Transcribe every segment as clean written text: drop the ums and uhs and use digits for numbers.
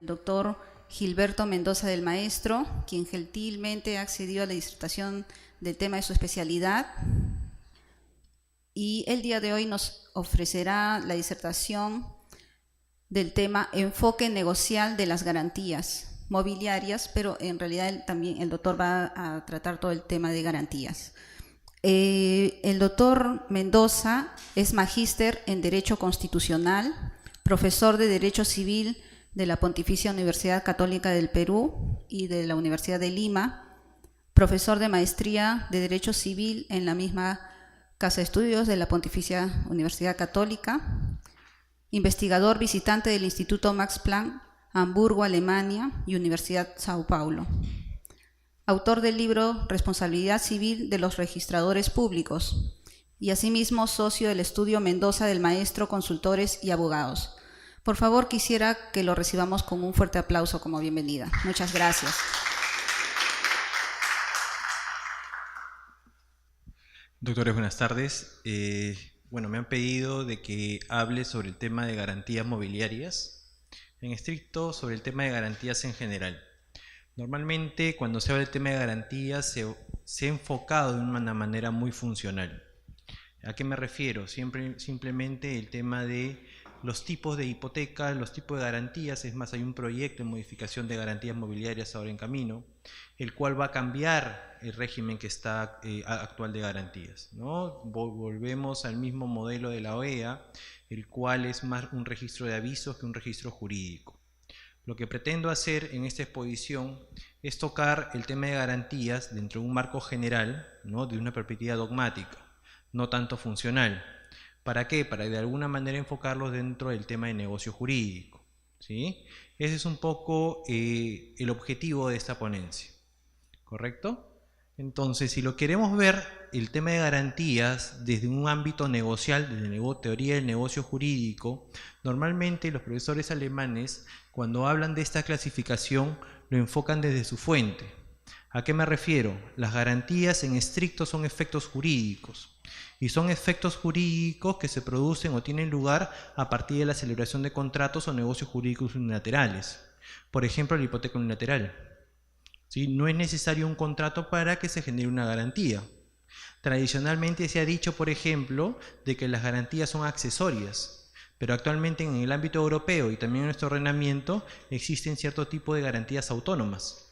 doctor Gilberto Mendoza del Maestro, quien gentilmente ha accedido a la disertación del tema de su especialidad. Y el día de hoy nos ofrecerá la disertación del tema enfoque negocial de las garantías mobiliarias, pero en realidad también el doctor va a tratar todo el tema de garantías. El doctor Mendoza es magíster en Derecho Constitucional, profesor de Derecho Civil de la Pontificia Universidad Católica del Perú y de la Universidad de Lima, profesor de maestría de Derecho Civil en la misma Casa de Estudios de la Pontificia Universidad Católica, investigador visitante del Instituto Max Planck, Hamburgo, Alemania y Universidad Sao Paulo. Autor del libro Responsabilidad Civil de los Registradores Públicos y asimismo socio del estudio Mendoza del Maestro, Consultores y Abogados. Por favor, quisiera que lo recibamos con un fuerte aplauso como bienvenida. Muchas gracias. Doctores, buenas tardes. Me han pedido de que hable sobre el tema de garantías mobiliarias, en estricto sobre el tema de garantías en general. Normalmente cuando se habla del tema de garantías se ha enfocado de una manera muy funcional. ¿A qué me refiero? Simplemente el tema de los tipos de hipotecas, los tipos de garantías. Es más, hay un proyecto de modificación de garantías mobiliarias ahora en camino, el cual va a cambiar el régimen que está actual de garantías, ¿no? Volvemos al mismo modelo de la OEA, el cual es más un registro de avisos que un registro jurídico. Lo que pretendo hacer en esta exposición es tocar el tema de garantías dentro de un marco general, ¿no? De una perspectiva dogmática, no tanto funcional. ¿Para qué? Para de alguna manera enfocarlos dentro del tema de negocio jurídico, ¿sí? Ese es un poco el objetivo de esta ponencia, ¿correcto? Entonces, si lo queremos ver, el tema de garantías desde un ámbito negocial, desde teoría del negocio jurídico, normalmente los profesores alemanes, cuando hablan de esta clasificación, lo enfocan desde su fuente. ¿A qué me refiero? Las garantías en estricto son efectos jurídicos, y son efectos jurídicos que se producen o tienen lugar a partir de la celebración de contratos o negocios jurídicos unilaterales. Por ejemplo, la hipoteca unilateral. ¿Sí? No es necesario un contrato para que se genere una garantía. Tradicionalmente se ha dicho, por ejemplo, de que las garantías son accesorias, pero actualmente en el ámbito europeo y también en nuestro ordenamiento existen cierto tipo de garantías autónomas.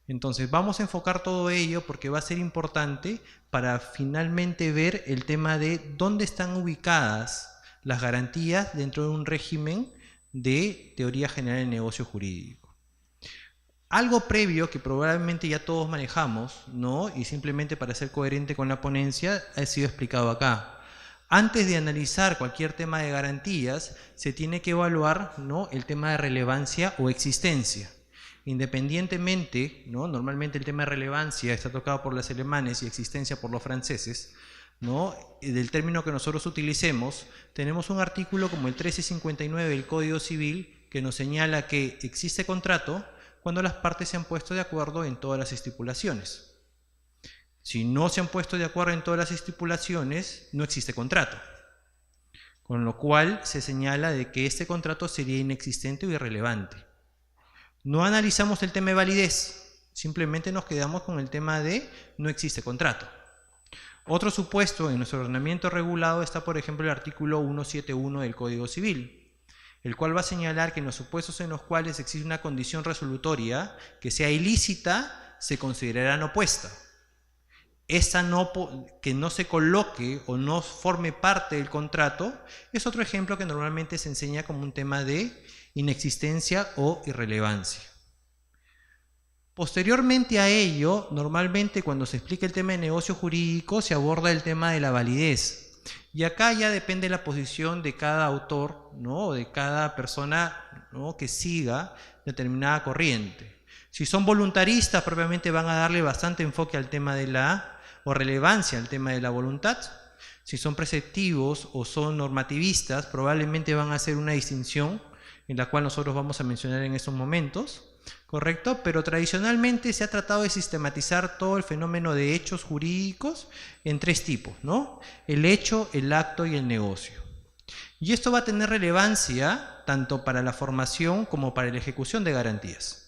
Entonces vamos a enfocar todo ello porque va a ser importante para finalmente ver el tema de dónde están ubicadas las garantías dentro de un régimen de teoría general del negocio jurídico. Algo previo que probablemente ya todos manejamos, ¿no? Y simplemente para ser coherente con la ponencia ha sido explicado acá. Antes de analizar cualquier tema de garantías, se tiene que evaluar, ¿no? El tema de relevancia o existencia. Independientemente, ¿no? Normalmente el tema de relevancia está tocado por los alemanes y existencia por los franceses, ¿no? Del término que nosotros utilicemos, tenemos un artículo como el 1359 del Código Civil que nos señala que existe contrato cuando las partes se han puesto de acuerdo en todas las estipulaciones. Si no se han puesto de acuerdo en todas las estipulaciones, no existe contrato. Con lo cual se señala de que este contrato sería inexistente o irrelevante. No analizamos el tema de validez, simplemente nos quedamos con el tema de no existe contrato. Otro supuesto en nuestro ordenamiento regulado está, por ejemplo, el artículo 171 del Código Civil, el cual va a señalar que en los supuestos en los cuales existe una condición resolutoria que sea ilícita, se considerará no puesta. Esta que no se coloque o no forme parte del contrato es otro ejemplo que normalmente se enseña como un tema de inexistencia o irrelevancia. Posteriormente a ello, normalmente cuando se explica el tema de negocio jurídico se aborda el tema de la validez. Y acá ya depende la posición de cada autor, ¿no? O de cada persona, ¿no? Que siga determinada corriente. Si son voluntaristas, propiamente van a darle bastante enfoque al tema de o relevancia al tema de la voluntad. Si son preceptivos o son normativistas, probablemente van a hacer una distinción en la cual nosotros vamos a mencionar en estos momentos, ¿correcto? Pero tradicionalmente se ha tratado de sistematizar todo el fenómeno de hechos jurídicos en tres tipos, ¿no? El hecho, el acto y el negocio. Y esto va a tener relevancia tanto para la formación como para la ejecución de garantías.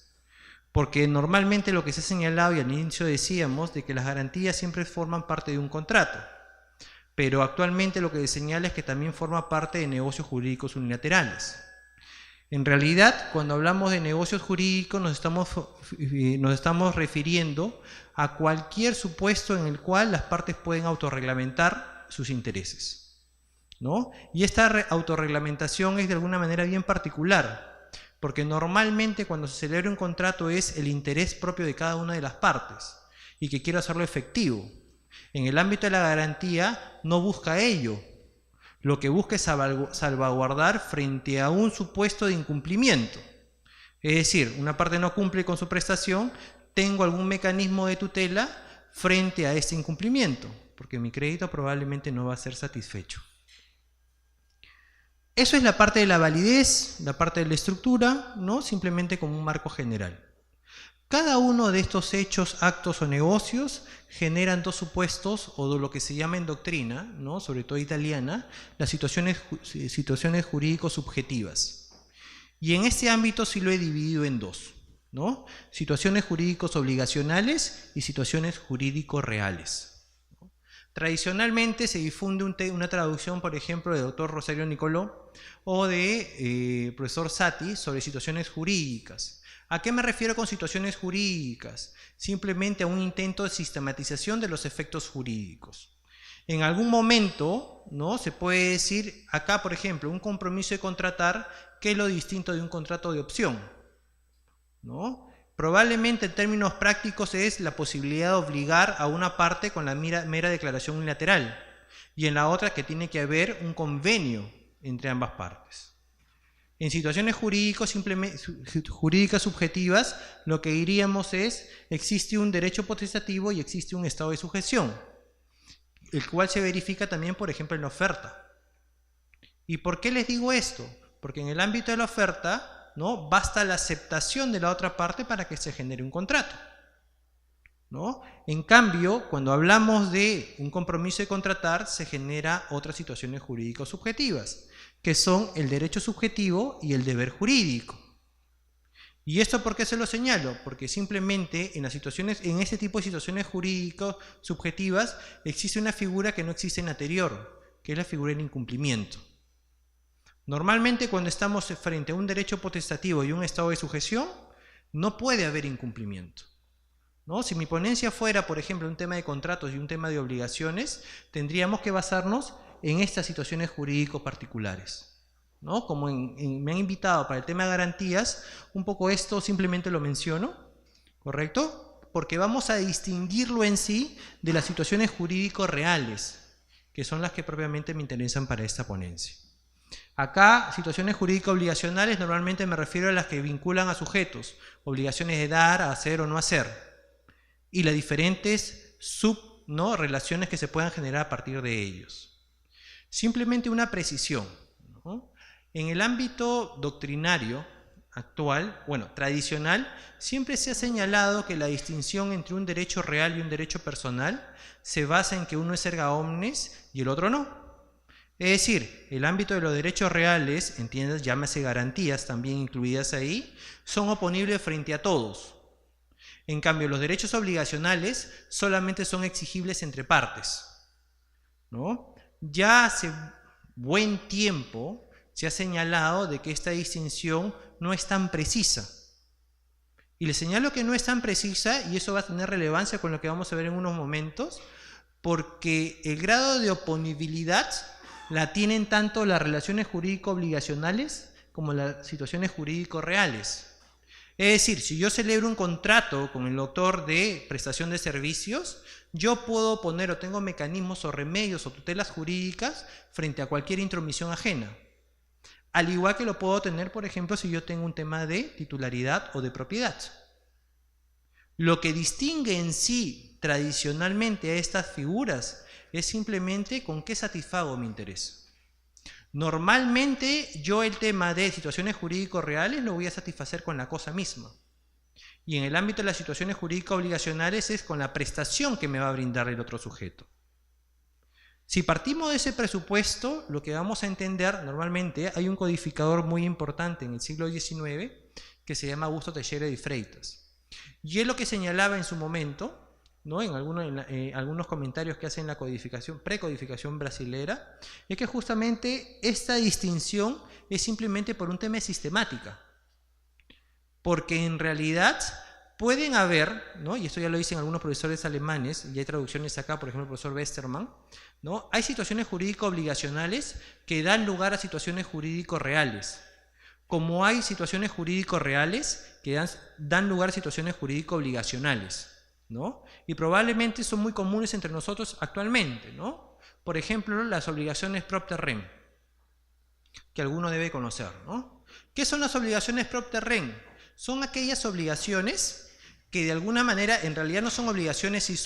Porque normalmente lo que se ha señalado, y al inicio decíamos, de que las garantías siempre forman parte de un contrato. Pero actualmente lo que se señala es que también forma parte de negocios jurídicos unilaterales. En realidad, cuando hablamos de negocios jurídicos nos estamos refiriendo a cualquier supuesto en el cual las partes pueden autorreglamentar sus intereses, ¿no? Y esta autorreglamentación es de alguna manera bien particular, porque normalmente cuando se celebra un contrato es el interés propio de cada una de las partes y que quiere hacerlo efectivo. En el ámbito de la garantía no busca ello. Lo que busca es salvaguardar frente a un supuesto de incumplimiento. Es decir, una parte no cumple con su prestación, tengo algún mecanismo de tutela frente a este incumplimiento, porque mi crédito probablemente no va a ser satisfecho. Eso es la parte de la validez, la parte de la estructura, ¿no? Simplemente como un marco general. Cada uno de estos hechos, actos o negocios generan dos supuestos, o lo que se llama en doctrina, ¿no? Sobre todo italiana, las situaciones jurídicos subjetivas. Y en este ámbito sí lo he dividido en dos, ¿no? Situaciones jurídicos obligacionales y situaciones jurídicos reales. Tradicionalmente se difunde una traducción, por ejemplo, de doctor Rosario Nicolò o de profesor Sati sobre situaciones jurídicas. ¿A qué me refiero con situaciones jurídicas? Simplemente a un intento de sistematización de los efectos jurídicos. En algún momento, ¿no? Se puede decir, acá por ejemplo, un compromiso de contratar, ¿qué es lo distinto de un contrato de opción? ¿No? Probablemente en términos prácticos es la posibilidad de obligar a una parte con la mera declaración unilateral y en la otra que tiene que haber un convenio entre ambas partes. En situaciones jurídicas subjetivas, lo que diríamos es, existe un derecho potestativo y existe un estado de sujeción, el cual se verifica también, por ejemplo, en la oferta. ¿Y por qué les digo esto? Porque en el ámbito de la oferta, ¿no? Basta la aceptación de la otra parte para que se genere un contrato, ¿no? En cambio, cuando hablamos de un compromiso de contratar, se genera otras situaciones jurídicas subjetivas, que son el derecho subjetivo y el deber jurídico. ¿Y esto por qué se lo señalo? Porque simplemente en este tipo de situaciones jurídicas subjetivas existe una figura que no existe en la anterior, que es la figura del incumplimiento. Normalmente cuando estamos frente a un derecho potestativo y un estado de sujeción, no puede haber incumplimiento, ¿no? Si mi ponencia fuera, por ejemplo, un tema de contratos y un tema de obligaciones, tendríamos que basarnos en estas situaciones jurídicos particulares, ¿no? Como me han invitado para el tema de garantías, un poco esto simplemente lo menciono, ¿correcto? Porque vamos a distinguirlo en sí de las situaciones jurídicos reales, que son las que propiamente me interesan para esta ponencia. Acá, situaciones jurídicas obligacionales, normalmente me refiero a las que vinculan a sujetos, obligaciones de dar, hacer o no hacer, y las diferentes relaciones que se puedan generar a partir de ellos. Simplemente una precisión, ¿no? En el ámbito doctrinario actual, tradicional, siempre se ha señalado que la distinción entre un derecho real y un derecho personal se basa en que uno es erga omnes y el otro no. Es decir, el ámbito de los derechos reales, entiendes, llámese garantías también incluidas ahí, son oponibles frente a todos. En cambio, los derechos obligacionales solamente son exigibles entre partes, ¿no? Ya hace buen tiempo se ha señalado de que esta distinción no es tan precisa. Y les señalo que no es tan precisa, y eso va a tener relevancia con lo que vamos a ver en unos momentos, porque el grado de oponibilidad la tienen tanto las relaciones jurídico-obligacionales como las situaciones jurídico-reales. Es decir, si yo celebro un contrato con el autor de prestación de servicios, yo puedo poner o tengo mecanismos o remedios o tutelas jurídicas frente a cualquier intromisión ajena. Al igual que lo puedo tener, por ejemplo, si yo tengo un tema de titularidad o de propiedad. Lo que distingue en sí tradicionalmente a estas figuras es simplemente con qué satisfago mi interés. Normalmente yo el tema de situaciones jurídicos reales lo voy a satisfacer con la cosa misma. Y en el ámbito de las situaciones jurídicas obligacionales es con la prestación que me va a brindar el otro sujeto. Si partimos de ese presupuesto, lo que vamos a entender, normalmente hay un codificador muy importante en el siglo XIX que se llama Augusto Teixeira de Freitas. Y él lo que señalaba en su momento, ¿no? en algunos comentarios que hacen la codificación, precodificación brasilera, es que justamente esta distinción es simplemente por un tema de sistemática. Porque en realidad pueden haber, ¿no? Y esto ya lo dicen algunos profesores alemanes, y hay traducciones acá, por ejemplo el profesor Westermann, ¿no? Hay situaciones jurídico obligacionales que dan lugar a situaciones jurídico reales, como hay situaciones jurídico reales que dan lugar a situaciones jurídico obligacionales, ¿no? Y probablemente son muy comunes entre nosotros actualmente, ¿no? Por ejemplo, las obligaciones propter rem, que alguno debe conocer, ¿no? ¿Qué son las obligaciones propter rem? Son aquellas obligaciones que de alguna manera en realidad no son obligaciones y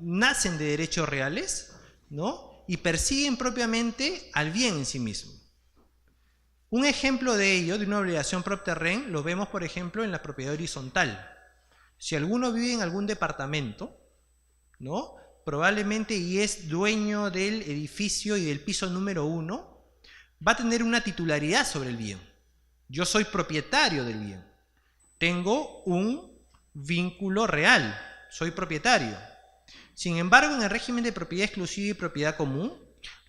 nacen de derechos reales, ¿no? Y persiguen propiamente al bien en sí mismo. Un ejemplo de ello, de una obligación propter rem, lo vemos por ejemplo en la propiedad horizontal. Si alguno vive en algún departamento, ¿no? Probablemente y es dueño del edificio y del piso número 1, va a tener una titularidad sobre el bien. Yo soy propietario del bien. Tengo un vínculo real, soy propietario. Sin embargo, en el régimen de propiedad exclusiva y propiedad común,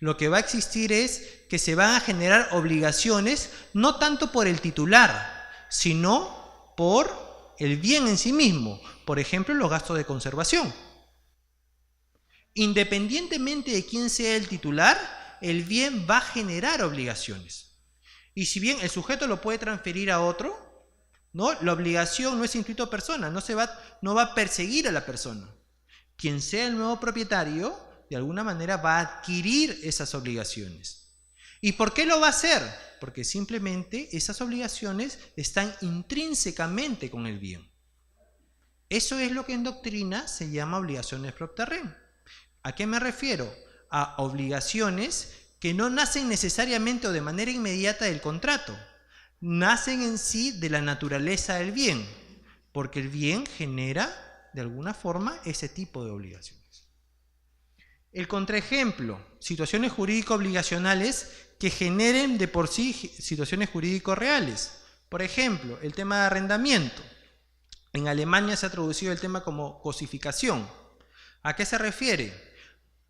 lo que va a existir es que se van a generar obligaciones no tanto por el titular, sino por el bien en sí mismo. Por ejemplo, los gastos de conservación. Independientemente de quién sea el titular, el bien va a generar obligaciones. Y si bien el sujeto lo puede transferir a otro, ¿no? La obligación no es inscrito a persona, no va a perseguir a la persona. Quien sea el nuevo propietario, de alguna manera va a adquirir esas obligaciones. ¿Y por qué lo va a hacer? Porque simplemente esas obligaciones están intrínsecamente con el bien. Eso es lo que en doctrina se llama obligaciones propter rem. ¿A qué me refiero? A obligaciones que no nacen necesariamente o de manera inmediata del contrato. Nacen en sí de la naturaleza del bien, porque el bien genera de alguna forma ese tipo de obligaciones. El contraejemplo, situaciones jurídico-obligacionales que generen de por sí situaciones jurídico-reales. Por ejemplo, el tema de arrendamiento. En Alemania se ha traducido el tema como cosificación. ¿A qué se refiere?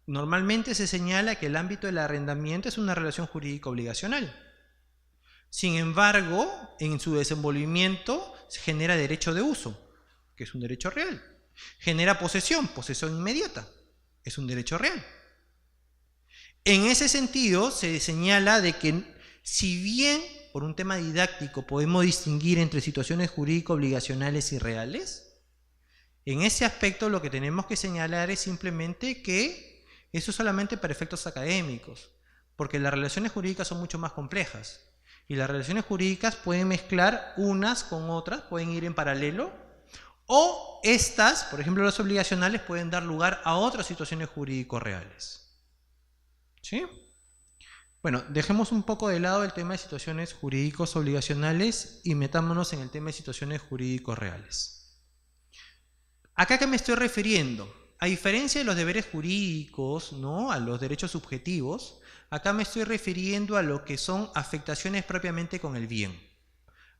Normalmente se señala que el ámbito del arrendamiento es una relación jurídico-obligacional. Sin embargo, en su desenvolvimiento se genera derecho de uso, que es un derecho real. Genera posesión inmediata, es un derecho real. En ese sentido, se señala de que si bien por un tema didáctico podemos distinguir entre situaciones jurídico-obligacionales y reales, en ese aspecto lo que tenemos que señalar es simplemente que eso es solamente para efectos académicos, porque las relaciones jurídicas son mucho más complejas. Y las relaciones jurídicas pueden mezclar unas con otras, pueden ir en paralelo, o estas, por ejemplo las obligacionales, pueden dar lugar a otras situaciones jurídico reales. ¿Sí? Bueno, dejemos un poco de lado el tema de situaciones jurídicos obligacionales y metámonos en el tema de situaciones jurídicos reales. ¿Acá a qué me estoy refiriendo? A diferencia de los deberes jurídicos, ¿no? A los derechos subjetivos, acá me estoy refiriendo a lo que son afectaciones propiamente con el bien.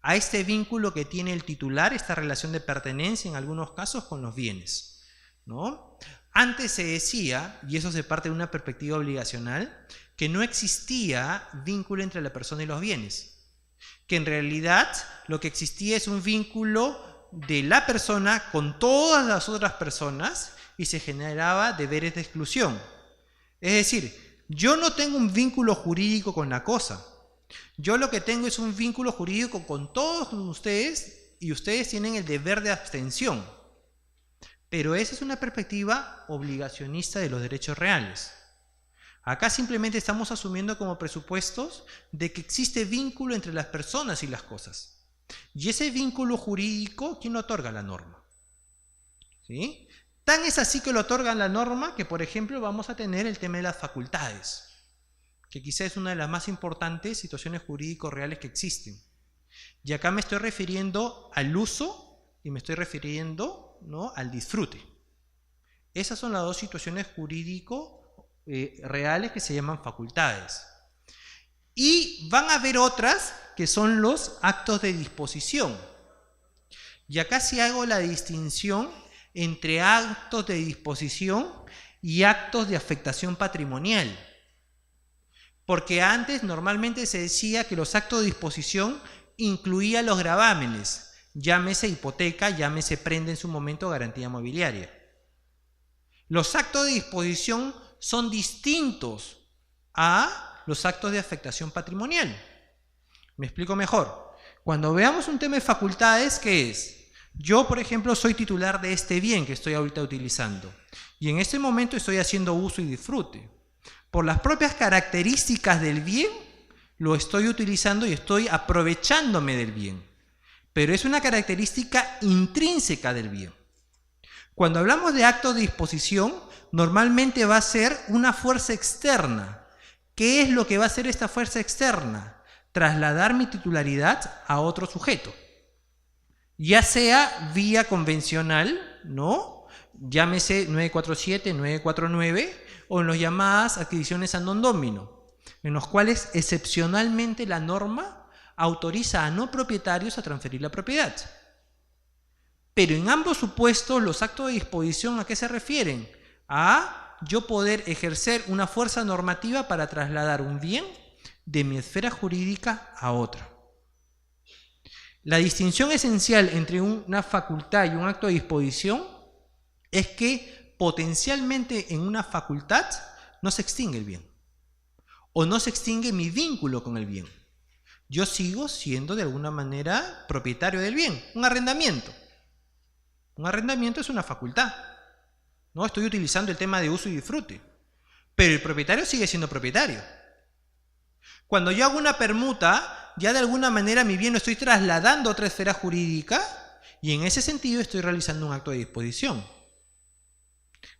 A este vínculo que tiene el titular, esta relación de pertenencia en algunos casos con los bienes, ¿no? Antes se decía, y eso se parte de una perspectiva obligacional, que no existía vínculo entre la persona y los bienes. Que en realidad lo que existía es un vínculo de la persona con todas las otras personas y se generaba deberes de exclusión. Es decir, yo no tengo un vínculo jurídico con la cosa. Yo lo que tengo es un vínculo jurídico con todos ustedes y ustedes tienen el deber de abstención. Pero esa es una perspectiva obligacionista de los derechos reales. Acá simplemente estamos asumiendo como presupuestos de que existe vínculo entre las personas y las cosas. Y ese vínculo jurídico, ¿quién lo otorga? La norma. ¿Sí? Tan es así que lo otorga la norma que, por ejemplo, vamos a tener el tema de las facultades, que quizá es una de las más importantes situaciones jurídicos reales que existen. Y acá me estoy refiriendo al uso y me estoy refiriendo, ¿no?, al disfrute. Esas son las dos situaciones jurídico reales que se llaman facultades. Y van a haber otras que son los actos de disposición. Y acá sí hago la distinción entre actos de disposición y actos de afectación patrimonial. Porque antes normalmente se decía que los actos de disposición incluían los gravámenes, llámese hipoteca, llámese prenda en su momento, garantía mobiliaria. Los actos de disposición son distintos a los actos de afectación patrimonial. Me explico mejor. Cuando veamos un tema de facultades, ¿qué es? Yo, por ejemplo, soy titular de este bien que estoy ahorita utilizando. Y en este momento estoy haciendo uso y disfrute. Por las propias características del bien, lo estoy utilizando y estoy aprovechándome del bien. Pero es una característica intrínseca del bien. Cuando hablamos de acto de disposición, normalmente va a ser una fuerza externa. ¿Qué es lo que va a hacer esta fuerza externa? Trasladar mi titularidad a otro sujeto. Ya sea vía convencional, ¿no? Llámese 947, 949, o en las llamadas adquisiciones a non domino, en los cuales excepcionalmente la norma autoriza a no propietarios a transferir la propiedad. Pero en ambos supuestos, los actos de disposición, ¿a qué se refieren? A yo poder ejercer una fuerza normativa para trasladar un bien de mi esfera jurídica a otra. La distinción esencial entre una facultad y un acto de disposición es que potencialmente en una facultad no se extingue el bien o no se extingue mi vínculo con el bien. Yo sigo siendo de alguna manera propietario del bien, un arrendamiento. Un arrendamiento es una facultad. No estoy utilizando el tema de uso y disfrute, pero el propietario sigue siendo propietario. Cuando yo hago una permuta, ya de alguna manera mi bien lo estoy trasladando a otra esfera jurídica y en ese sentido estoy realizando un acto de disposición.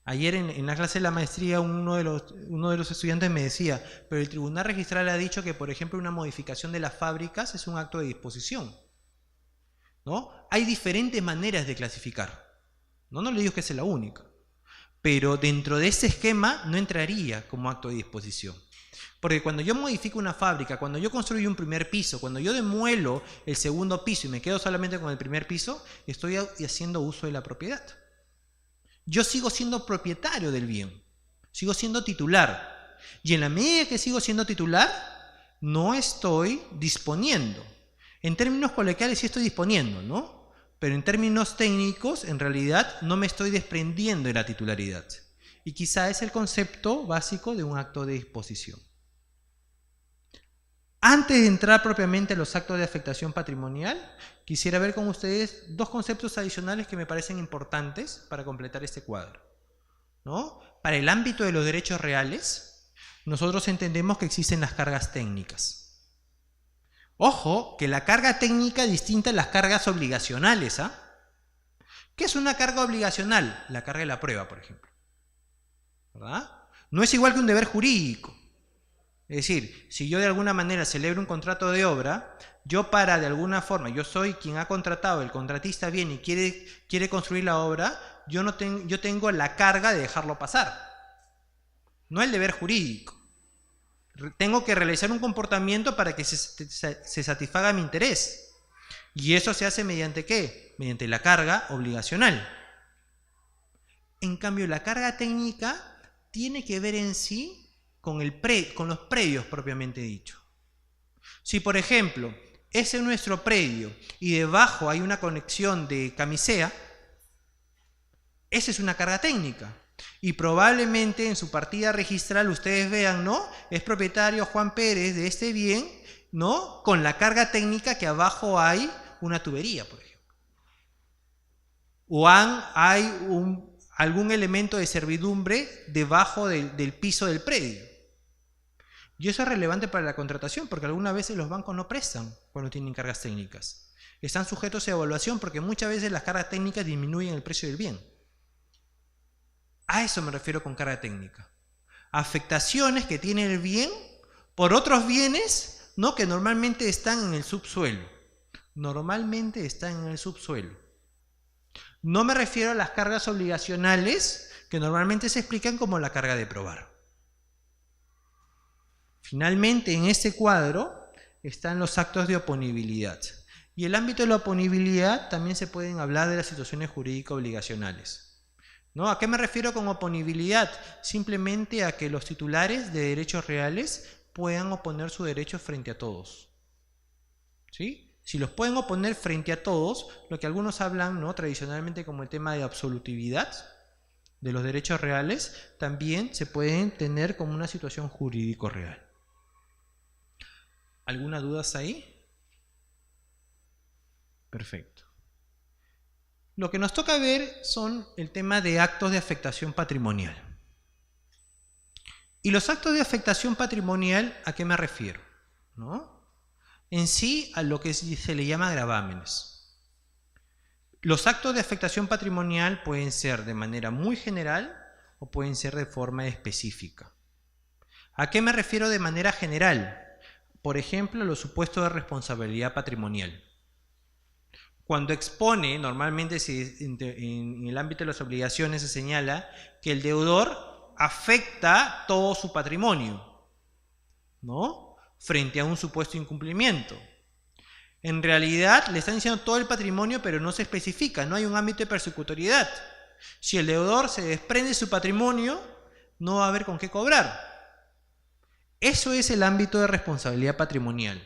Ayer en la clase de la maestría uno de los estudiantes me decía, pero el tribunal registral ha dicho que, por ejemplo, una modificación de las fábricas es un acto de disposición, ¿no? Hay diferentes maneras de clasificar. No le digo que sea la única, pero dentro de ese esquema no entraría como acto de disposición. Porque cuando yo modifico una fábrica, cuando yo construyo un primer piso, cuando yo demuelo el segundo piso y me quedo solamente con el primer piso, estoy haciendo uso de la propiedad. Yo sigo siendo propietario del bien, sigo siendo titular. Y en la medida que sigo siendo titular, no estoy disponiendo. En términos coloquiales sí estoy disponiendo, ¿no? Pero en términos técnicos, en realidad, no me estoy desprendiendo de la titularidad. Y quizá es el concepto básico de un acto de disposición. Antes de entrar propiamente a los actos de afectación patrimonial, quisiera ver con ustedes dos conceptos adicionales que me parecen importantes para completar este cuadro, ¿no? Para el ámbito de los derechos reales, nosotros entendemos que existen las cargas técnicas. Ojo, que la carga técnica es distinta a las cargas obligacionales, ¿ah? ¿Qué es una carga obligacional? La carga de la prueba, por ejemplo, ¿verdad? No es igual que un deber jurídico. Es decir, si yo de alguna manera celebro un contrato de obra, yo para de alguna forma, yo soy quien ha contratado, el contratista viene y quiere construir la obra, yo tengo la carga de dejarlo pasar, no el deber jurídico. Tengo que realizar un comportamiento para que se satisfaga mi interés. Y eso se hace mediante ¿qué? Mediante la carga obligacional. En cambio, la carga técnica tiene que ver en sí con los predios propiamente dicho. Si, por ejemplo, ese es nuestro predio y debajo hay una conexión de camisea, esa es una carga técnica. Y probablemente en su partida registral ustedes vean, ¿no? Es propietario Juan Pérez de este bien, ¿no? Con la carga técnica que abajo hay una tubería, por ejemplo. O hay algún elemento de servidumbre debajo del piso del predio. Y eso es relevante para la contratación porque algunas veces los bancos no prestan cuando tienen cargas técnicas. Están sujetos a evaluación porque muchas veces las cargas técnicas disminuyen el precio del bien. A eso me refiero con carga técnica. Afectaciones que tiene el bien por otros bienes, ¿no? Que normalmente están en el subsuelo. Normalmente están en el subsuelo. No me refiero a las cargas obligacionales que normalmente se explican como la carga de probar. Finalmente, en este cuadro están los actos de oponibilidad. Y el ámbito de la oponibilidad también se pueden hablar de las situaciones jurídicas obligacionales, ¿no? ¿A qué me refiero con oponibilidad? Simplemente a que los titulares de derechos reales puedan oponer sus derechos frente a todos. ¿Sí? Si los pueden oponer frente a todos, lo que algunos hablan, ¿no?, tradicionalmente como el tema de absolutividad de los derechos reales, también se pueden tener como una situación jurídico real. ¿Alguna duda ahí? Perfecto. Lo que nos toca ver son el tema de actos de afectación patrimonial. Y los actos de afectación patrimonial, ¿a qué me refiero? ¿No? En sí, a lo que se le llama gravámenes. Los actos de afectación patrimonial pueden ser de manera muy general o pueden ser de forma específica. ¿A qué me refiero de manera general? Por ejemplo, los supuestos de responsabilidad patrimonial. Cuando expone, normalmente en el ámbito de las obligaciones se señala que el deudor afecta todo su patrimonio, ¿no?, frente a un supuesto incumplimiento. En realidad le están diciendo todo el patrimonio, pero no se especifica, no hay un ámbito de persecutoriedad. Si el deudor se desprende de su patrimonio, no va a haber con qué cobrar. Eso es el ámbito de responsabilidad patrimonial.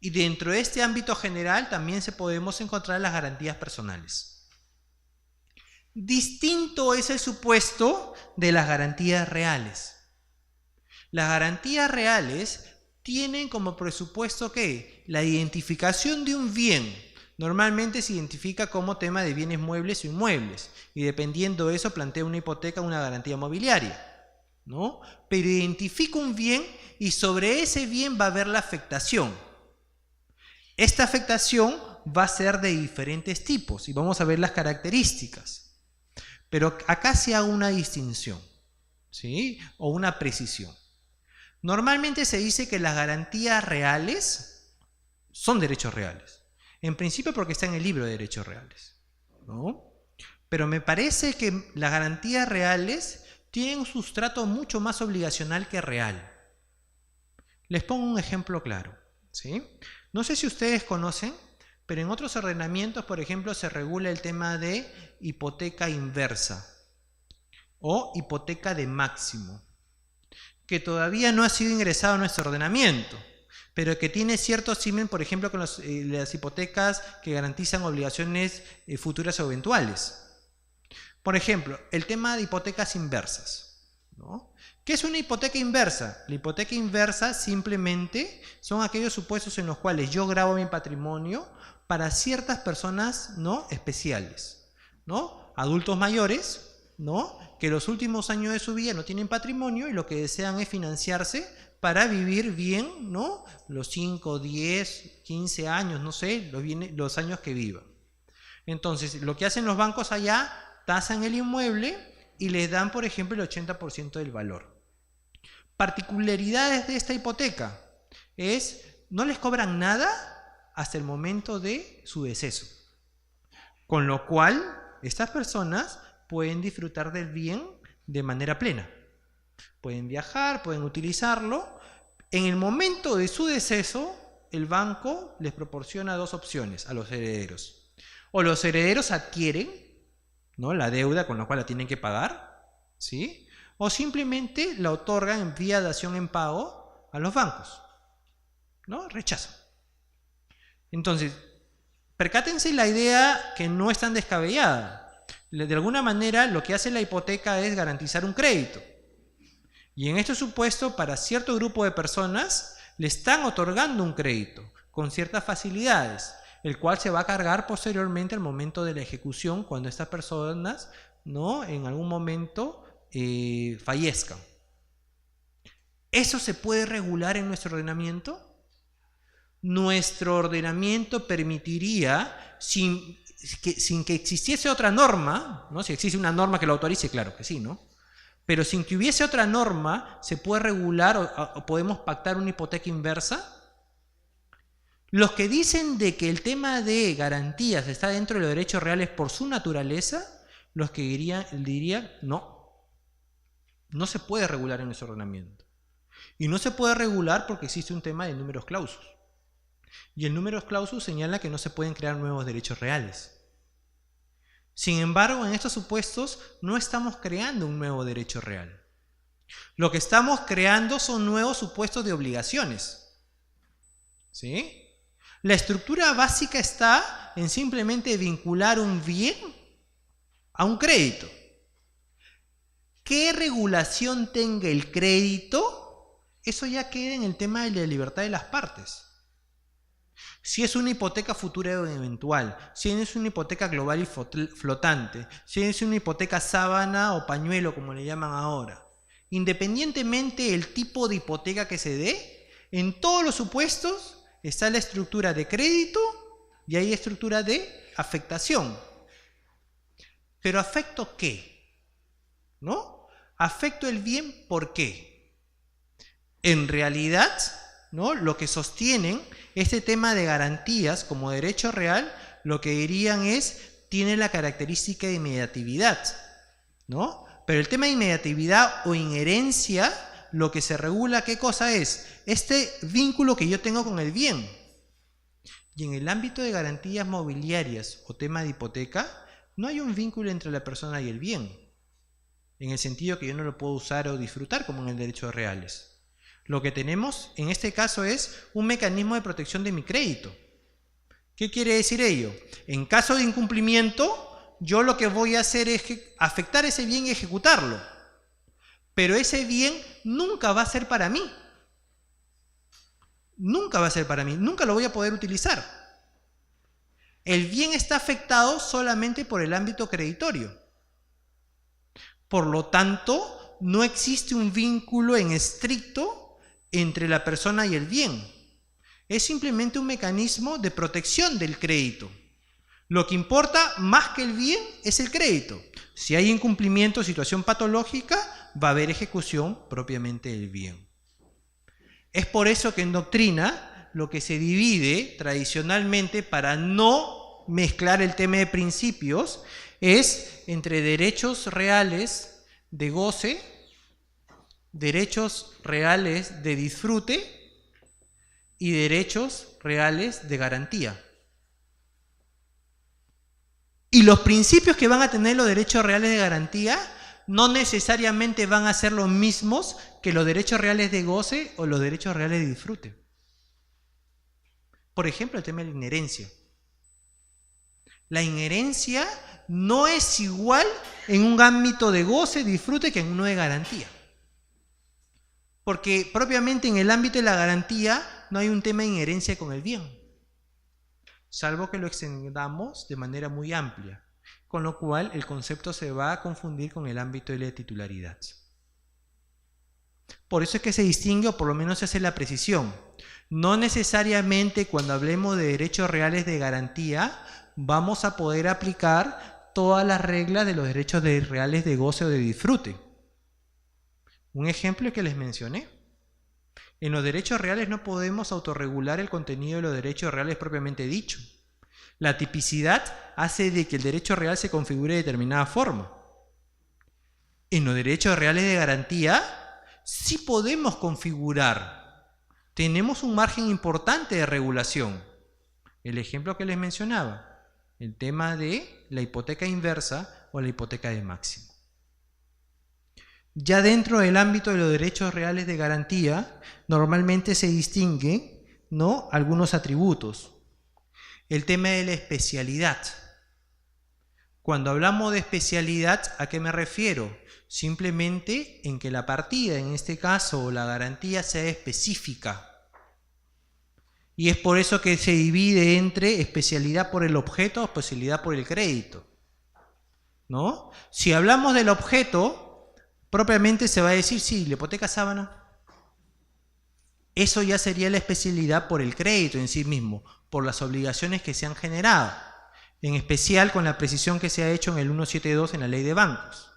Y dentro de este ámbito general también podemos encontrar las garantías personales. Distinto es el supuesto de las garantías reales. Las garantías reales tienen como presupuesto ¿qué? La identificación de un bien. Normalmente se identifica como tema de bienes muebles o inmuebles. Y dependiendo de eso plantea una hipoteca o una garantía mobiliaria, ¿no? Pero identifica un bien y sobre ese bien va a haber la afectación. Esta afectación va a ser de diferentes tipos y vamos a ver las características. Pero acá se hace una distinción, ¿sí?, o una precisión. Normalmente se dice que las garantías reales son derechos reales. En principio porque está en el libro de derechos reales, ¿no? Pero me parece que las garantías reales tienen un sustrato mucho más obligacional que real. Les pongo un ejemplo claro, ¿sí? No sé si ustedes conocen, pero en otros ordenamientos, por ejemplo, se regula el tema de hipoteca inversa o hipoteca de máximo, que todavía no ha sido ingresado a nuestro ordenamiento, pero que tiene cierto símil, por ejemplo, con las hipotecas que garantizan obligaciones futuras o eventuales. Por ejemplo, el tema de hipotecas inversas, ¿no? ¿Qué es una hipoteca inversa? La hipoteca inversa simplemente son aquellos supuestos en los cuales yo gravo mi patrimonio para ciertas personas, ¿no?, especiales, ¿no? Adultos mayores, ¿no?, que los últimos años de su vida no tienen patrimonio y lo que desean es financiarse para vivir bien, ¿no?, los 5, 10, 15 años, no sé, los años que vivan. Entonces, lo que hacen los bancos allá, tasan el inmueble y les dan, por ejemplo, el 80% del valor. Particularidades de esta hipoteca es, no les cobran nada hasta el momento de su deceso. Con lo cual, estas personas pueden disfrutar del bien de manera plena. Pueden viajar, pueden utilizarlo. En el momento de su deceso, el banco les proporciona dos opciones a los herederos. O los herederos adquieren, ¿no?, la deuda con la cual la tienen que pagar, ¿sí?, o simplemente la otorgan en vía de dación en pago a los bancos, ¿no? Rechazan. Entonces, percátense la idea que no es tan descabellada. De alguna manera, lo que hace la hipoteca es garantizar un crédito. Y en este supuesto, para cierto grupo de personas, le están otorgando un crédito con ciertas facilidades, el cual se va a cargar posteriormente al momento de la ejecución, cuando estas personas, ¿no?, en algún momento fallezcan. ¿Eso se puede regular en nuestro ordenamiento? Nuestro ordenamiento permitiría, sin que existiese otra norma, ¿no?, si existe una norma que lo autorice, claro que sí, ¿no?, pero sin que hubiese otra norma, ¿se puede regular o podemos pactar una hipoteca inversa? Los que dicen de que el tema de garantías está dentro de los derechos reales por su naturaleza, los que dirían no se puede regular en nuestro ordenamiento. Y no se puede regular porque existe un tema de numerus clausus. Y el numerus clausus señala que no se pueden crear nuevos derechos reales. Sin embargo, en estos supuestos no estamos creando un nuevo derecho real. Lo que estamos creando son nuevos supuestos de obligaciones. ¿Sí? La estructura básica está en simplemente vincular un bien a un crédito. ¿Qué regulación tenga el crédito? Eso ya queda en el tema de la libertad de las partes. Si es una hipoteca futura o eventual, si es una hipoteca global y flotante, si es una hipoteca sábana o pañuelo, como le llaman ahora. Independientemente del tipo de hipoteca que se dé, en todos los supuestos está la estructura de crédito y hay estructura de afectación. ¿Pero afecto qué? ¿No? Afecto el bien, ¿por qué? En realidad, ¿no? Lo que sostienen este tema de garantías como derecho real, lo que dirían es, tiene la característica de inmediatividad, ¿no? Pero el tema de inmediatividad o inherencia, lo que se regula, ¿qué cosa es? Este vínculo que yo tengo con el bien. Y en el ámbito de garantías mobiliarias o tema de hipoteca, no hay un vínculo entre la persona y el bien, en el sentido que yo no lo puedo usar o disfrutar como en el derecho reales. Lo que tenemos en este caso es un mecanismo de protección de mi crédito. ¿Qué quiere decir ello? En caso de incumplimiento, yo lo que voy a hacer es afectar ese bien y ejecutarlo. Pero ese bien nunca va a ser para mí. Nunca va a ser para mí. Nunca lo voy a poder utilizar. El bien está afectado solamente por el ámbito creditorio. Por lo tanto, no existe un vínculo en estricto entre la persona y el bien. Es simplemente un mecanismo de protección del crédito. Lo que importa más que el bien es el crédito. Si hay incumplimiento o situación patológica, va a haber ejecución propiamente del bien. Es por eso que en doctrina lo que se divide tradicionalmente, para no mezclar el tema de principios, es entre derechos reales de goce, derechos reales de disfrute y derechos reales de garantía. Y los principios que van a tener los derechos reales de garantía no necesariamente van a ser los mismos que los derechos reales de goce o los derechos reales de disfrute. Por ejemplo, el tema de la inherencia. La inherencia no es igual en un ámbito de goce, disfrute, que en uno de garantía. Porque propiamente en el ámbito de la garantía no hay un tema de inherencia con el bien, salvo que lo extendamos de manera muy amplia, con lo cual el concepto se va a confundir con el ámbito de la titularidad. Por eso es que se distingue, o por lo menos se hace la precisión. No necesariamente cuando hablemos de derechos reales de garantía vamos a poder aplicar todas las reglas de los derechos reales de goce o de disfrute. Un ejemplo que les mencioné. En los derechos reales no podemos autorregular el contenido de los derechos reales propiamente dicho. La tipicidad hace de que el derecho real se configure de determinada forma. En los derechos reales de garantía sí podemos configurar. Tenemos un margen importante de regulación. El ejemplo que les mencionaba, el tema de la hipoteca inversa o la hipoteca de máximo. Ya dentro del ámbito de los derechos reales de garantía, normalmente se distinguen, ¿no?, algunos atributos. El tema de la especialidad. Cuando hablamos de especialidad, ¿a qué me refiero? Simplemente en que la partida, en este caso, o la garantía sea específica. Y es por eso que se divide entre especialidad por el objeto o especialidad por el crédito, ¿no? Si hablamos del objeto, propiamente se va a decir, sí, la hipoteca sábana. Eso ya sería la especialidad por el crédito en sí mismo, por las obligaciones que se han generado, en especial con la precisión que se ha hecho en el 172 en la ley de bancos.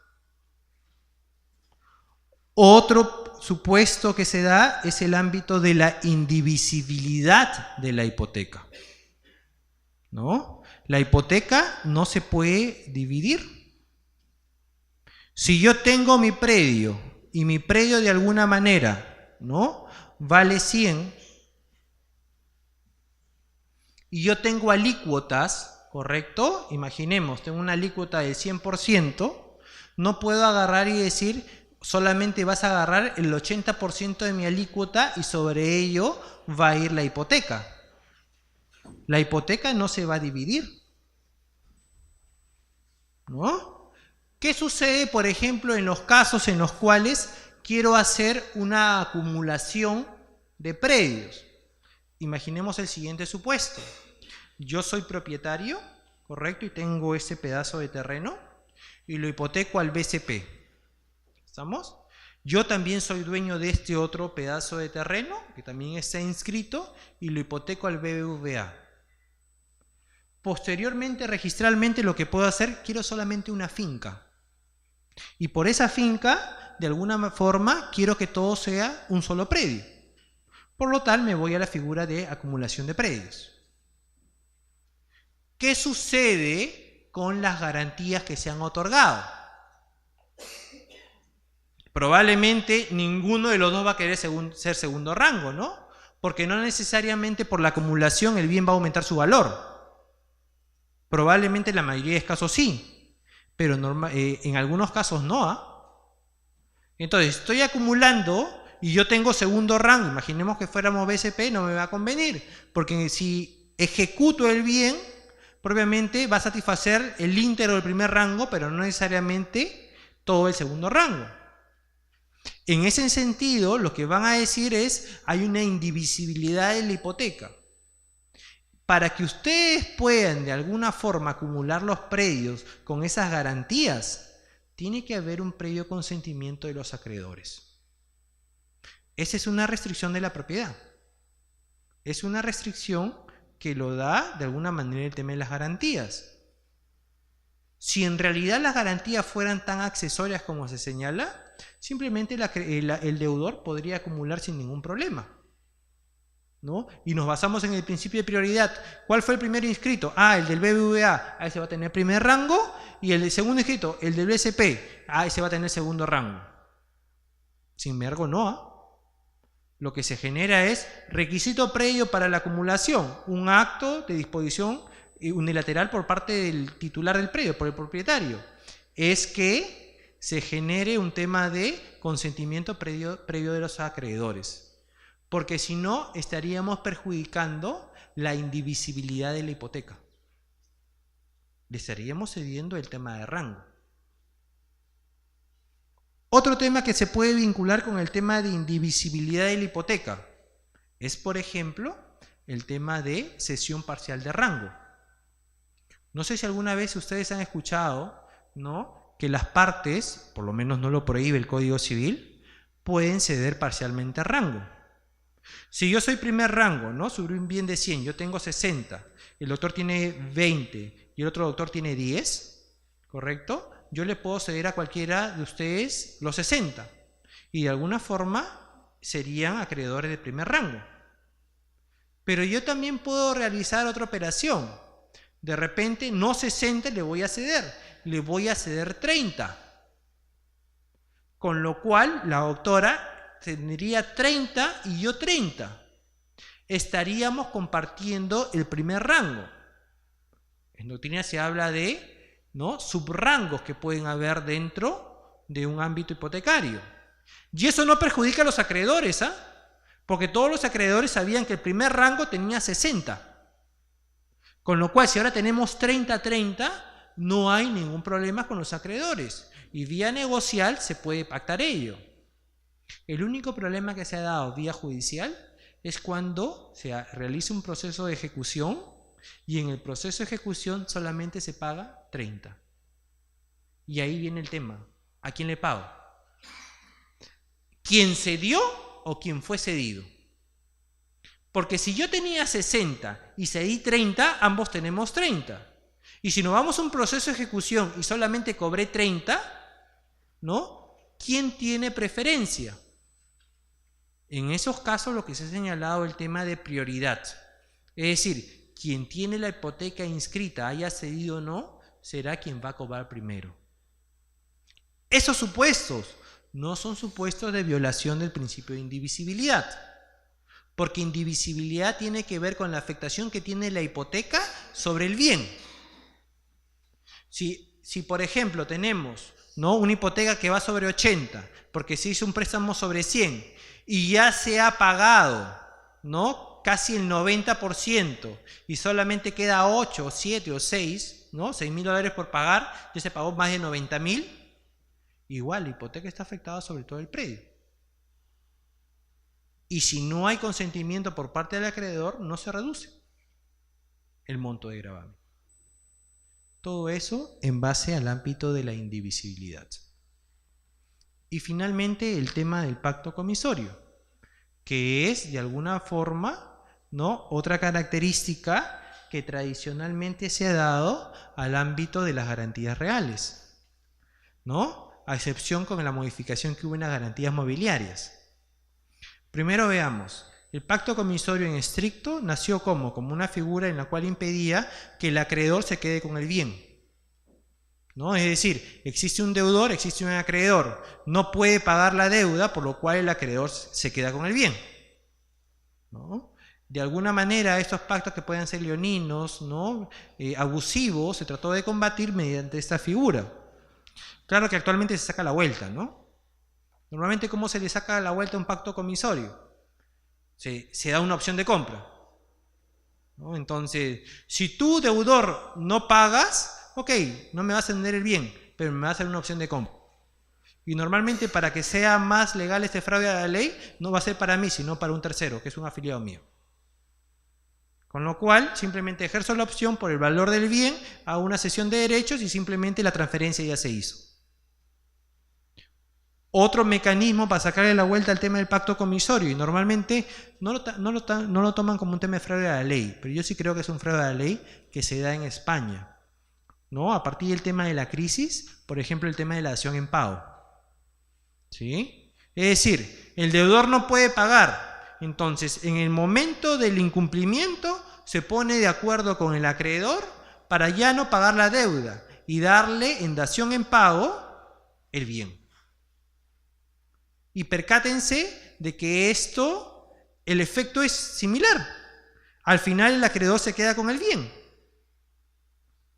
Otro supuesto que se da es el ámbito de la indivisibilidad de la hipoteca, ¿no? La hipoteca no se puede dividir. Si yo tengo mi predio y mi predio de alguna manera ¿no? Vale 100 y yo tengo alícuotas, ¿correcto? Imaginemos, tengo una alícuota del 100%, no puedo agarrar y decir, solamente vas a agarrar el 80% de mi alícuota y sobre ello va a ir la hipoteca. La hipoteca no se va a dividir, ¿no? ¿Qué sucede, por ejemplo, en los casos en los cuales quiero hacer una acumulación de predios? Imaginemos el siguiente supuesto. Yo soy propietario, ¿correcto? Y tengo ese pedazo de terreno y lo hipoteco al BCP. ¿Estamos? Yo también soy dueño de este otro pedazo de terreno, que también está inscrito, y lo hipoteco al BBVA. Posteriormente, registralmente, lo que puedo hacer, quiero solamente una finca. Y por esa finca, de alguna forma, quiero que todo sea un solo predio. Por lo tal, me voy a la figura de acumulación de predios. ¿Qué sucede con las garantías que se han otorgado? Probablemente ninguno de los dos va a querer ser segundo rango, ¿no? Porque no necesariamente por la acumulación el bien va a aumentar su valor. Probablemente en la mayoría de casos sí, pero en algunos casos no, ¿ah? Entonces, estoy acumulando y yo tengo segundo rango. Imaginemos que fuéramos BCP, no me va a convenir, porque si ejecuto el bien, propiamente va a satisfacer el íntegro del primer rango, pero no necesariamente todo el segundo rango. En ese sentido, lo que van a decir es, hay una indivisibilidad de la hipoteca. Para que ustedes puedan de alguna forma acumular los predios con esas garantías, tiene que haber un previo consentimiento de los acreedores. Esa es una restricción de la propiedad. Es una restricción que lo da de alguna manera el tema de las garantías. Si en realidad las garantías fueran tan accesorias como se señala, simplemente el deudor podría acumular sin ningún problema, ¿no? Y nos basamos en el principio de prioridad. ¿Cuál fue el primero inscrito? Ah, el del BBVA, ese va a tener primer rango, y el segundo inscrito, el del BCP, ese va a tener segundo rango. Sin embargo, no, ¿ah? Lo que se genera es requisito previo para la acumulación, un acto de disposición unilateral por parte del titular del predio, por el propietario. Es que se genere un tema de consentimiento previo de los acreedores. Porque si no, estaríamos perjudicando la indivisibilidad de la hipoteca. Le estaríamos cediendo el tema de rango. Otro tema que se puede vincular con el tema de indivisibilidad de la hipoteca es, por ejemplo, el tema de cesión parcial de rango. No sé si alguna vez ustedes han escuchado, ¿no?, que las partes, por lo menos no lo prohíbe el Código Civil, pueden ceder parcialmente rango. Si yo soy primer rango, ¿no?, sobre un bien de 100, yo tengo 60, el doctor tiene 20 y el otro doctor tiene 10, ¿correcto? Yo le puedo ceder a cualquiera de ustedes los 60 y de alguna forma serían acreedores de primer rango. Pero yo también puedo realizar otra operación. De repente no 60 le voy a ceder 30. Con lo cual la doctora tendría 30 y yo 30. Estaríamos compartiendo el primer rango. En doctrina se habla de, ¿no?, subrangos que pueden haber dentro de un ámbito hipotecario. Y eso no perjudica a los acreedores, ¿ah? Porque todos los acreedores sabían que el primer rango tenía 60. Con lo cual, si ahora tenemos 30-30, no hay ningún problema con los acreedores. Y vía negocial se puede pactar ello. El único problema que se ha dado vía judicial es cuando se realiza un proceso de ejecución y en el proceso de ejecución solamente se paga 30. Y ahí viene el tema. ¿A quién le pago? ¿Quién cedió o quién fue cedido? Porque si yo tenía 60 y cedí 30, ambos tenemos 30. Y si nos vamos a un proceso de ejecución y solamente cobré 30, ¿no?, ¿quién tiene preferencia? En esos casos lo que se ha señalado es el tema de prioridad. Es decir, quien tiene la hipoteca inscrita, haya cedido o no, será quien va a cobrar primero. Esos supuestos no son supuestos de violación del principio de indivisibilidad. Porque indivisibilidad tiene que ver con la afectación que tiene la hipoteca sobre el bien. Si por ejemplo tenemos, ¿no?, una hipoteca que va sobre 80, porque se hizo un préstamo sobre 100 y ya se ha pagado, ¿no?, casi el 90% y solamente queda 8 o 7 o 6, ¿no?, $6.000 por pagar, ya se pagó más de 90.000, igual la hipoteca está afectada sobre todo el predio. Y si no hay consentimiento por parte del acreedor, no se reduce el monto de gravamen. Todo eso en base al ámbito de la indivisibilidad. Y finalmente el tema del pacto comisorio, que es de alguna forma, ¿no?, otra característica que tradicionalmente se ha dado al ámbito de las garantías reales, ¿no?, a excepción con la modificación que hubo en las garantías mobiliarias. Primero veamos, el pacto comisorio en estricto nació como una figura en la cual impedía que el acreedor se quede con el bien, ¿no? Es decir, existe un deudor, existe un acreedor, no puede pagar la deuda, por lo cual el acreedor se queda con el bien, ¿no? De alguna manera estos pactos que puedan ser leoninos, ¿no?, abusivos, se trató de combatir mediante esta figura. Claro que actualmente se saca la vuelta, ¿no? Normalmente, ¿cómo se le saca la vuelta a un pacto comisorio? Se da una opción de compra, ¿no? Entonces, si tú, deudor, no pagas, ok, no me vas a vender el bien, pero me vas a hacer una opción de compra. Y normalmente, para que sea más legal este fraude a la ley, no va a ser para mí, sino para un tercero, que es un afiliado mío. Con lo cual, simplemente ejerzo la opción por el valor del bien a una cesión de derechos y simplemente la transferencia ya se hizo. Otro mecanismo para sacarle la vuelta al tema del pacto comisorio, y normalmente no lo toman como un tema de fraude a la ley, pero yo sí creo que es un fraude a la ley que se da en España, ¿no?, a partir del tema de la crisis, por ejemplo, el tema de la dación en pago, ¿sí? Es decir, el deudor no puede pagar, entonces en el momento del incumplimiento se pone de acuerdo con el acreedor para ya no pagar la deuda y darle en dación en pago el bien. Y percátense de que el efecto es similar. Al final el acreedor se queda con el bien,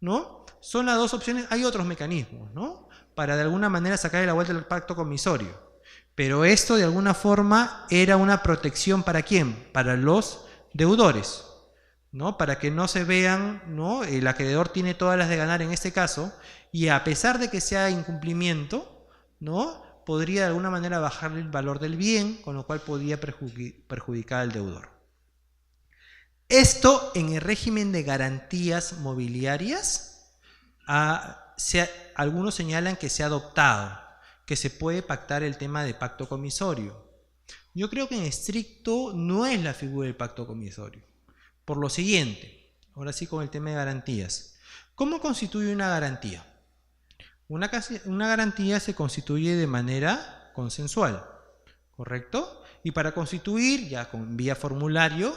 ¿no? Son las dos opciones. Hay otros mecanismos, ¿no?, para de alguna manera sacarle la vuelta al pacto comisorio. Pero esto de alguna forma era una protección ¿para quién? Para los deudores, ¿no? Para que no se vean, ¿no?, el acreedor tiene todas las de ganar en este caso, y a pesar de que sea incumplimiento, ¿no?, podría de alguna manera bajarle el valor del bien, con lo cual podría perjudicar al deudor. Esto en el régimen de garantías mobiliarias, algunos señalan que se ha adoptado, que se puede pactar el tema de pacto comisorio. Yo creo que en estricto no es la figura del pacto comisorio. Por lo siguiente, ahora sí con el tema de garantías. ¿Cómo constituye una garantía? Una garantía se constituye de manera consensual, ¿correcto? Y para constituir, ya con vía formulario,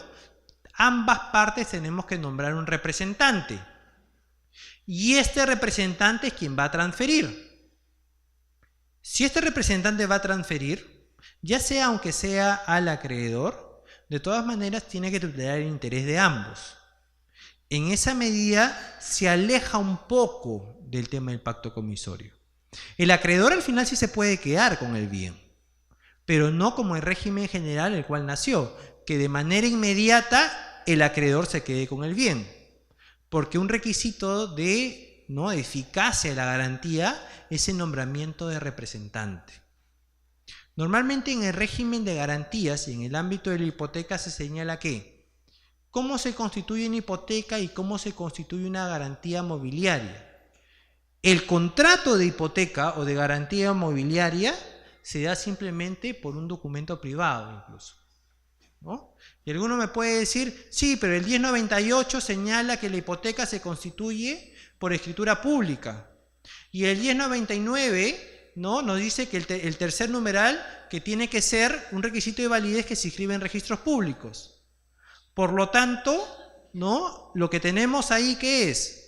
ambas partes tenemos que nombrar un representante. Y este representante es quien va a transferir. Si este representante va a transferir, ya sea aunque sea al acreedor, de todas maneras tiene que tutelar el interés de ambos. En esa medida se aleja un poco del tema del pacto comisorio. El acreedor al final sí se puede quedar con el bien, pero no como el régimen general el cual nació, que de manera inmediata el acreedor se quede con el bien, porque un requisito de eficacia de la garantía es el nombramiento de representante. Normalmente en el régimen de garantías y en el ámbito de la hipoteca se señala que cómo se constituye una hipoteca y cómo se constituye una garantía mobiliaria. El contrato de hipoteca o de garantía mobiliaria se da simplemente por un documento privado incluso, ¿no? Y alguno me puede decir, sí, pero el 1098 señala que la hipoteca se constituye por escritura pública. Y el 1099, ¿no?, nos dice que el tercer numeral, que tiene que ser un requisito de validez que se inscribe en registros públicos. Por lo tanto, ¿no?, lo que tenemos ahí, ¿qué es?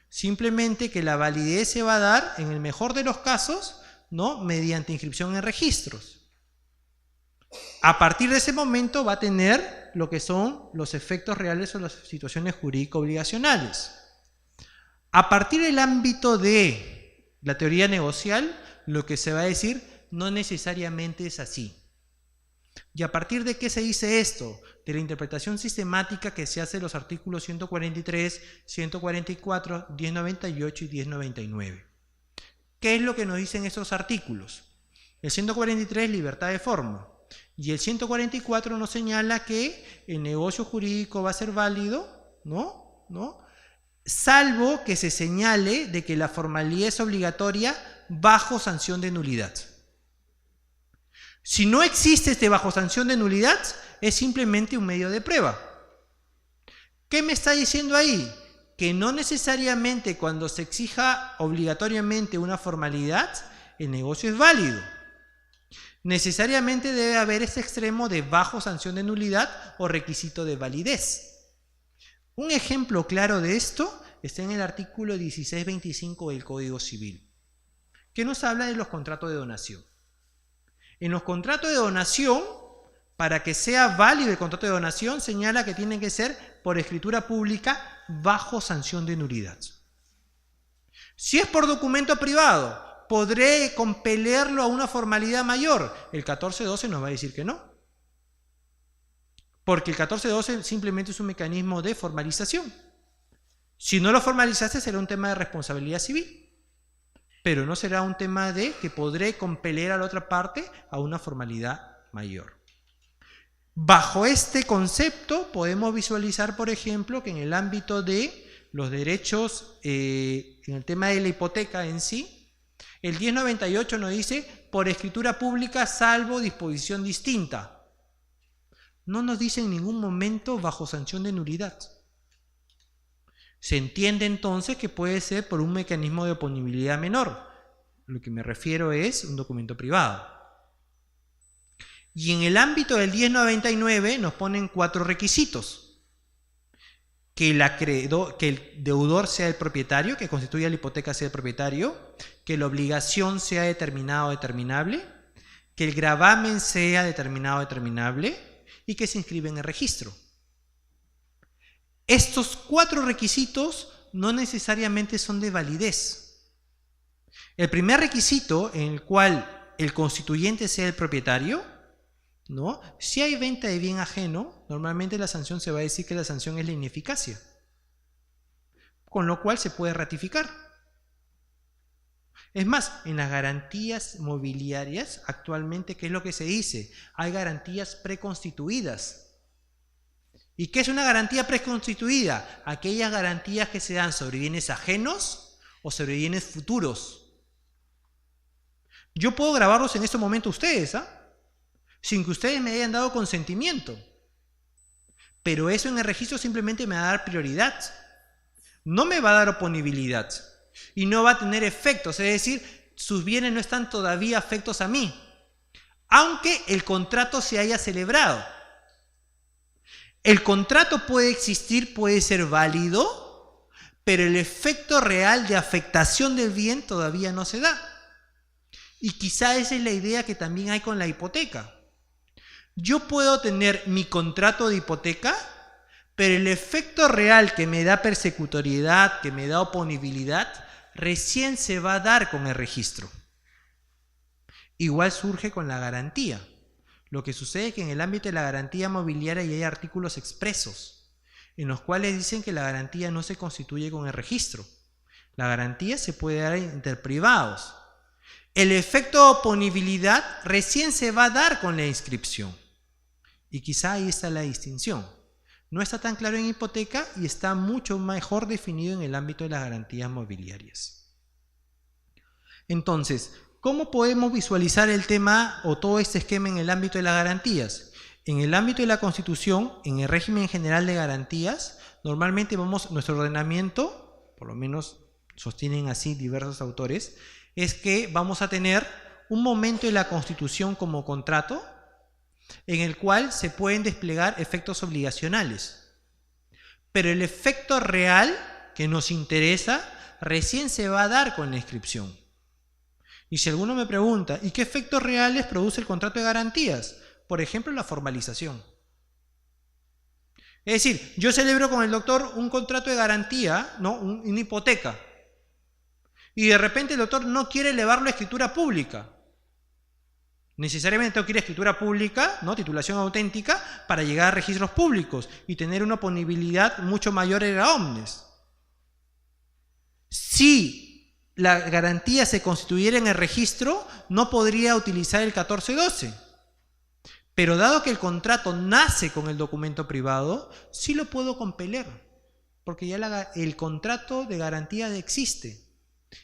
Simplemente que la validez se va a dar, en el mejor de los casos, ¿no?, mediante inscripción en registros. A partir de ese momento va a tener lo que son los efectos reales o las situaciones jurídico-obligacionales. A partir del ámbito de la teoría negocial, lo que se va a decir no necesariamente es así. ¿Y a partir de qué se dice esto? De la interpretación sistemática que se hace de los artículos 143, 144, 1098 y 1099. ¿Qué es lo que nos dicen estos artículos? El 143, libertad de forma. Y el 144 nos señala que el negocio jurídico va a ser válido, ¿no? Salvo que se señale de que la formalidad es obligatoria bajo sanción de nulidad. Si no existe este bajo sanción de nulidad, es simplemente un medio de prueba. ¿Qué me está diciendo ahí? Que no necesariamente cuando se exija obligatoriamente una formalidad, el negocio es válido. Necesariamente debe haber ese extremo de bajo sanción de nulidad o requisito de validez. Un ejemplo claro de esto está en el artículo 1625 del Código Civil, que nos habla de los contratos de donación. En los contratos de donación, para que sea válido el contrato de donación, señala que tienen que ser por escritura pública bajo sanción de nulidad. Si es por documento privado, ¿podré compelerlo a una formalidad mayor? El 1412 nos va a decir que no. Porque el 1412 simplemente es un mecanismo de formalización. Si no lo formalizaste, será un tema de responsabilidad civil. Pero no será un tema de que podré compeler a la otra parte a una formalidad mayor. Bajo este concepto podemos visualizar, por ejemplo, que en el ámbito de los derechos, en el tema de la hipoteca en sí, el 1098 nos dice por escritura pública salvo disposición distinta. No nos dice en ningún momento bajo sanción de nulidad. Se entiende entonces que puede ser por un mecanismo de oponibilidad menor. Lo que me refiero es un documento privado. Y en el ámbito del 1099 nos ponen 4 requisitos. Que el deudor sea el propietario, que constituya la hipoteca sea el propietario, que la obligación sea determinada o determinable, que el gravamen sea determinado o determinable y que se inscribe en el registro. Estos 4 requisitos no necesariamente son de validez. El primer requisito, en el cual el constituyente sea el propietario, ¿no? Si hay venta de bien ajeno, normalmente la sanción se va a decir que la sanción es la ineficacia, con lo cual se puede ratificar. Es más, en las garantías mobiliarias, actualmente, ¿qué es lo que se dice? Hay garantías preconstituidas. ¿Y qué es una garantía preconstituida? Aquellas garantías que se dan sobre bienes ajenos o sobre bienes futuros. Yo puedo grabarlos en este momento a ustedes, sin que ustedes me hayan dado consentimiento. Pero eso en el registro simplemente me va a dar prioridad. No me va a dar oponibilidad. Y no va a tener efectos. Es decir, sus bienes no están todavía afectos a mí. Aunque el contrato se haya celebrado. El contrato puede existir, puede ser válido, pero el efecto real de afectación del bien todavía no se da. Y quizá esa es la idea que también hay con la hipoteca. Yo puedo tener mi contrato de hipoteca, pero el efecto real que me da persecutoriedad, que me da oponibilidad, recién se va a dar con el registro. Igual surge con la garantía. Lo que sucede es que en el ámbito de la garantía mobiliaria ya hay artículos expresos, en los cuales dicen que la garantía no se constituye con el registro. La garantía se puede dar entre privados. El efecto de oponibilidad recién se va a dar con la inscripción. Y quizá ahí está la distinción. No está tan claro en hipoteca y está mucho mejor definido en el ámbito de las garantías mobiliarias. Entonces, ¿cómo podemos visualizar el tema o todo este esquema en el ámbito de las garantías? En el ámbito de la Constitución, en el régimen general de garantías, normalmente nuestro ordenamiento, por lo menos sostienen así diversos autores, es que vamos a tener un momento de la Constitución como contrato en el cual se pueden desplegar efectos obligacionales. Pero el efecto real que nos interesa recién se va a dar con la inscripción. Y si alguno me pregunta, ¿y qué efectos reales produce el contrato de garantías? Por ejemplo, la formalización. Es decir, yo celebro con el doctor un contrato de garantía, ¿no? Una hipoteca. Y de repente el doctor no quiere elevarlo a escritura pública. Necesariamente quiere escritura pública, ¿no? Titulación auténtica, para llegar a registros públicos y tener una oponibilidad mucho mayor era omnes. Si la garantía se constituyera en el registro, no podría utilizar el 1412. Pero dado que el contrato nace con el documento privado, sí lo puedo compeler, porque ya el contrato de garantía existe.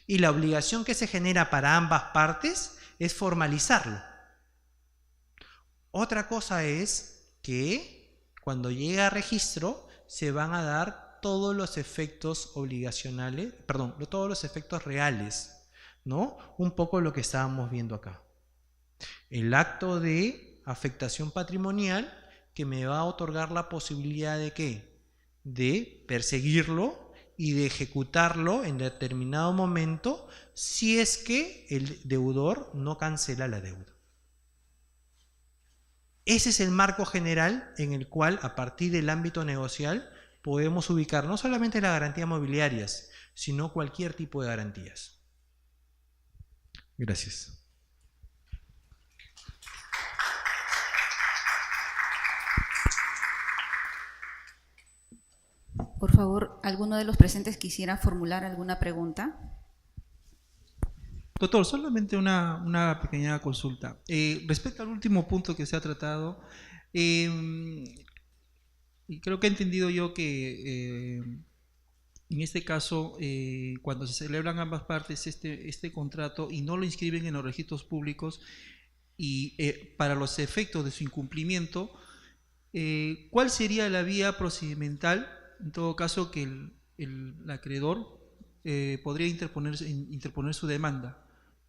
Y la obligación que se genera para ambas partes es formalizarlo. Otra cosa es que cuando llega a registro se van a dar todos los efectos obligacionales, perdón, todos los efectos reales, ¿no? Un poco lo que estábamos viendo acá. El acto de afectación patrimonial que me va a otorgar la posibilidad de ¿qué? De perseguirlo y de ejecutarlo en determinado momento si es que el deudor no cancela la deuda. Ese es el marco general en el cual, a partir del ámbito negocial, podemos ubicar no solamente las garantías mobiliarias, sino cualquier tipo de garantías. Gracias. Por favor, ¿alguno de los presentes quisiera formular alguna pregunta? Doctor, solamente una pequeña consulta. Respecto al último punto que se ha tratado, y creo que he entendido yo que en este caso, cuando se celebran ambas partes este contrato y no lo inscriben en los registros públicos y para los efectos de su incumplimiento, ¿cuál sería la vía procedimental, en todo caso, que el acreedor podría interponer su demanda?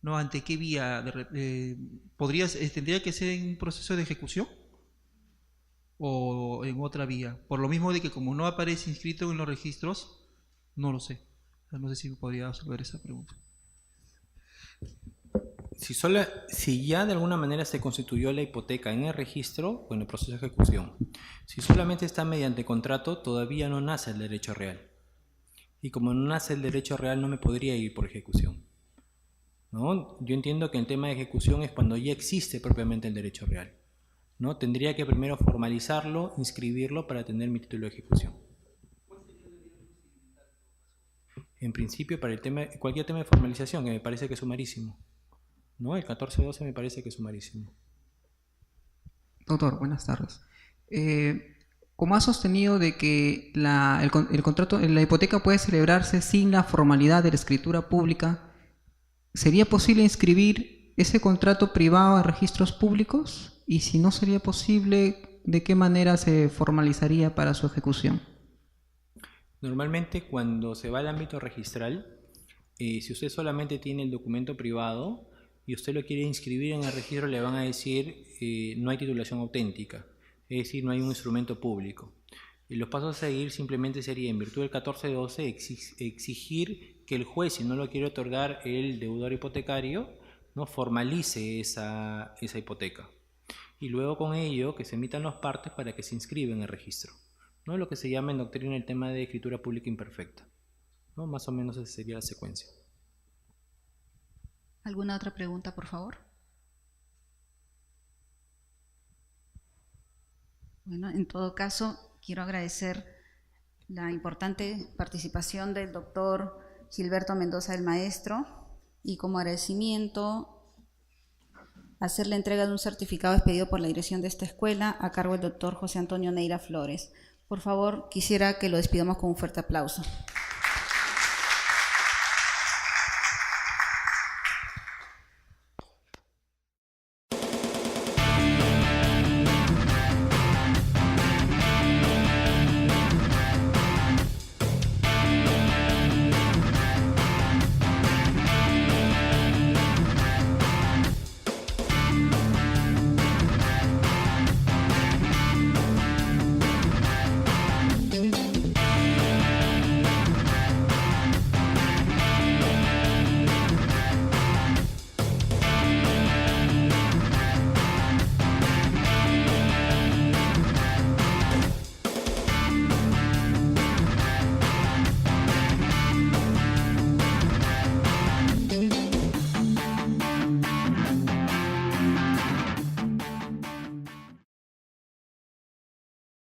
¿No? ¿Ante qué vía? ¿Tendría que ser en un proceso de ejecución o en otra vía? Por lo mismo de que como no aparece inscrito en los registros, no lo sé. No sé si podría resolver esa pregunta. Si ya de alguna manera se constituyó la hipoteca en el registro o en el proceso de ejecución, si solamente está mediante contrato, todavía no nace el derecho real. Y como no nace el derecho real, no me podría ir por ejecución, ¿no? Yo entiendo que el tema de ejecución es cuando ya existe propiamente el derecho real, ¿no? Tendría que primero formalizarlo, inscribirlo para tener mi título de ejecución. En principio, para cualquier tema de formalización, que me parece que es sumarísimo, ¿no? El 1412 me parece que es sumarísimo. Doctor, buenas tardes. Como ha sostenido de que el contrato, la hipoteca puede celebrarse sin la formalidad de la escritura pública, ¿sería posible inscribir ese contrato privado a registros públicos? Y si no sería posible, ¿de qué manera se formalizaría para su ejecución? Normalmente cuando se va al ámbito registral, si usted solamente tiene el documento privado y usted lo quiere inscribir en el registro, le van a decir no hay titulación auténtica, es decir, no hay un instrumento público. Y los pasos a seguir simplemente sería, en virtud del 1412, exigir que el juez, si no lo quiere otorgar el deudor hipotecario, no formalice esa hipoteca. Y luego con ello que se emitan las partes para que se inscriba en el registro, ¿no? Lo que se llama en doctrina el tema de escritura pública imperfecta, ¿no? Más o menos esa sería la secuencia. ¿Alguna otra pregunta, por favor? Bueno, en todo caso, quiero agradecer la importante participación del doctor Gilberto Mendoza del Maestro y como agradecimiento hacer la entrega de un certificado expedido por la dirección de esta escuela a cargo del doctor José Antonio Neira Flores. Por favor, quisiera que lo despidamos con un fuerte aplauso.